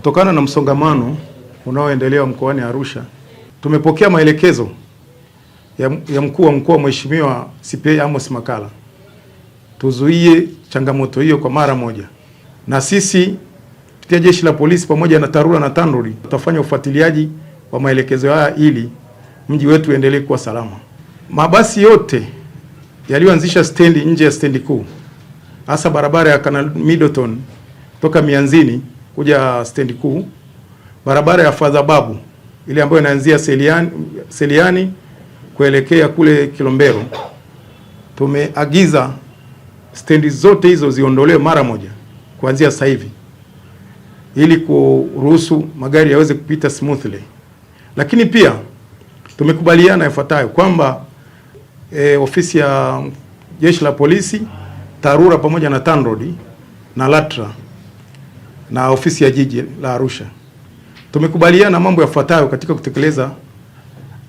Kutokana na msongamano unaoendelea mkoani Arusha, tumepokea maelekezo ya mkuu wa mkoa Mheshimiwa CPA Amos Makalla tuzuie changamoto hiyo kwa mara moja, na sisi kupitia jeshi la polisi pamoja na TARURA na TANROADS tutafanya ufuatiliaji wa maelekezo haya ili mji wetu uendelee kuwa salama. Mabasi yote yaliyoanzisha stendi nje ya stendi kuu, hasa barabara ya Canal Middleton kutoka Mianzini kuja stendi kuu, barabara ya Father Babu ile ambayo inaanzia Seliani kuelekea kule Kilombero, tumeagiza stendi zote hizo ziondolewe mara moja kuanzia sasa hivi ili kuruhusu magari yaweze kupita smoothly. Lakini pia tumekubaliana yafuatayo kwamba ofisi ya jeshi la polisi, TARURA pamoja na TANROADS na LATRA na ofisi ya jiji la Arusha tumekubaliana mambo yafuatayo katika kutekeleza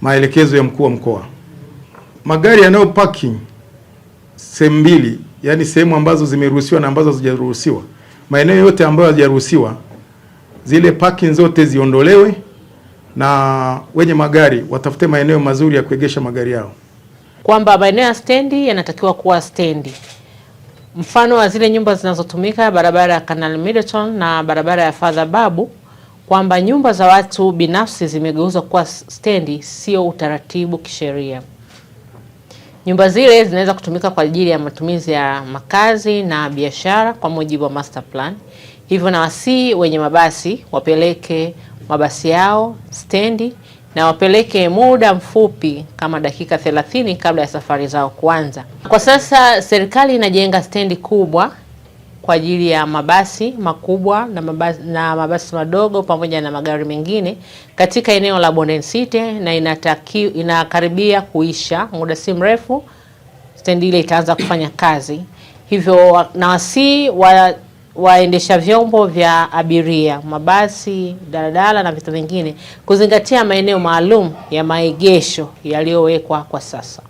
maelekezo ya mkuu wa mkoa. Magari yanayo parking sehemu mbili, yani sehemu ambazo zimeruhusiwa na ambazo hazijaruhusiwa, maeneo yote ambayo hazijaruhusiwa zile parking zote ziondolewe na wenye magari watafute maeneo mazuri ya kuegesha magari yao. Kwamba maeneo ya stendi yanatakiwa kuwa stendi. Mfano wa zile nyumba zinazotumika barabara ya Canal Middleton na barabara ya Father Babu, kwamba nyumba za watu binafsi zimegeuzwa kuwa stendi, sio utaratibu kisheria. Nyumba zile zinaweza kutumika kwa ajili ya matumizi ya makazi na biashara kwa mujibu wa master plan. Hivyo na wasi wenye mabasi wapeleke mabasi yao stendi na wapeleke muda mfupi kama dakika 30 kabla ya safari zao kuanza. Kwa sasa serikali inajenga stendi kubwa kwa ajili ya mabasi makubwa na mabasi madogo pamoja na magari mengine katika eneo la Bondeni City, na inakaribia kuisha, muda si mrefu stendi ile itaanza kufanya kazi. Hivyo na wasi waendesha vyombo vya abiria, mabasi, daladala na vitu vingine kuzingatia maeneo maalum ya maegesho yaliyowekwa kwa sasa.